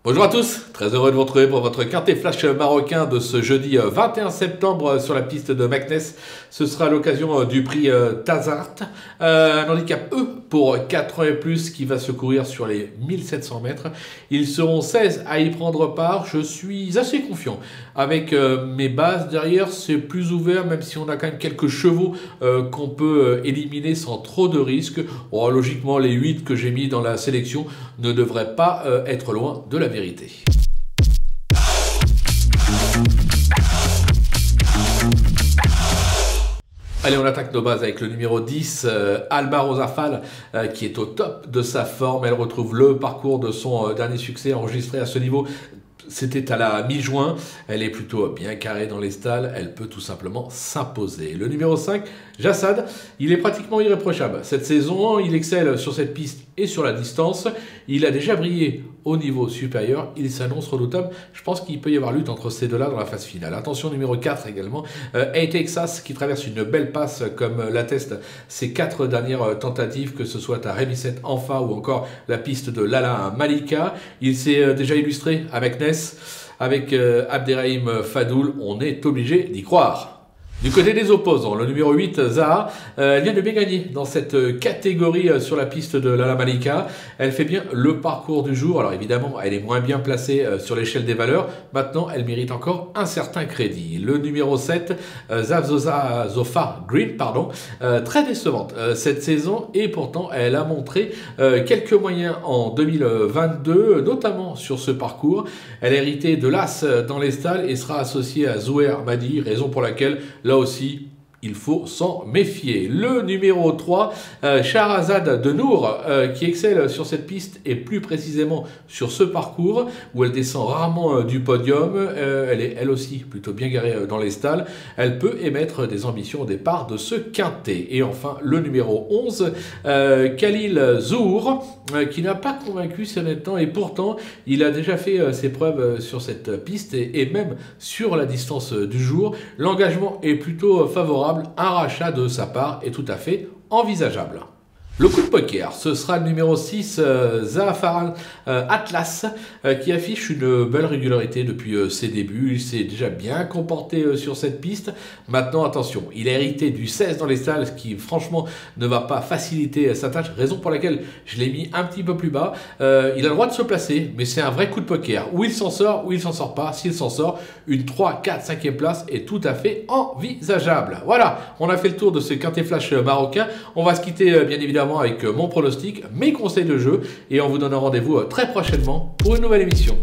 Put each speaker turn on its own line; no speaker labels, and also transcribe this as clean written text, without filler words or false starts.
Bonjour à tous, très heureux de vous retrouver pour votre quintet flash marocain de ce jeudi 21 septembre sur la piste de Meknès. Ce sera l'occasion du prix Tazart, un handicap E pour 4 ans et plus qui va se courir sur les 1700 mètres. Ils seront 16 à y prendre part, je suis assez confiant. Avec mes bases derrière, c'est plus ouvert, même si on a quand même quelques chevaux qu'on peut éliminer sans trop de risques. Oh, logiquement, les 8 que j'ai mis dans la sélection ne devraient pas être loin de la vérité. Allez, on attaque nos bases avec le numéro 10, Alba Rosafal, qui est au top de sa forme. Elle retrouve le parcours de son dernier succès enregistré à ce niveau. C'était à la mi-juin, elle est plutôt bien carrée dans les stalles, elle peut tout simplement s'imposer. Le numéro 5, Jassad, il est pratiquement irréprochable. Cette saison, il excelle sur cette piste et sur la distance. Il a déjà brillé au niveau supérieur, il s'annonce redoutable. Je pense qu'il peut y avoir lutte entre ces deux-là dans la phase finale. Attention, numéro 4 également, A-Texas qui traverse une belle passe comme l'attestent ses 4 dernières tentatives, que ce soit à Rémisset, Enfa ou encore la piste de Lala Malika. Il s'est déjà illustré avec Ness, avec Abderrahim Fadoul, on est obligé d'y croire. Du côté des opposants, le numéro 8, Zaha, elle vient de bien gagner dans cette catégorie sur la piste de Lala Malika. Elle fait bien le parcours du jour. Alors évidemment, elle est moins bien placée sur l'échelle des valeurs. Maintenant, elle mérite encore un certain crédit. Le numéro 7, Zavzoza Zofa Green, très décevante cette saison. Et pourtant, elle a montré quelques moyens en 2022, notamment sur ce parcours. Elle a hérité de l'As dans les stalles et sera associée à Zouer Madi, raison pour laquelle là aussi, il faut s'en méfier. Le numéro 3, Shahrazad de Nour, qui excelle sur cette piste et plus précisément sur ce parcours où elle descend rarement du podium. Elle est elle aussi plutôt bien garée dans les stalles. Elle peut émettre des ambitions au départ de ce quintet. Et enfin, le numéro 11, Khalil Zour, qui n'a pas convaincu ces derniers temps et pourtant, il a déjà fait ses preuves sur cette piste et même sur la distance du jour. L'engagement est plutôt favorable. Un rachat de sa part est tout à fait envisageable. Le coup de poker, ce sera le numéro 6, Zafaran Atlas, qui affiche une belle régularité depuis ses débuts. Il s'est déjà bien comporté sur cette piste. Maintenant, attention, il a hérité du 16 dans les stalles, ce qui franchement ne va pas faciliter sa tâche, raison pour laquelle je l'ai mis un petit peu plus bas. Il a le droit de se placer, mais c'est un vrai coup de poker. Où il s'en sort, où il s'en sort pas. S'il s'en sort, une 3, 4, 5e place est tout à fait envisageable. Voilà, on a fait le tour de ce quintet flash marocain. On va se quitter bien évidemment avec mon pronostic, mes conseils de jeu et on vous donne rendez-vous très prochainement pour une nouvelle émission.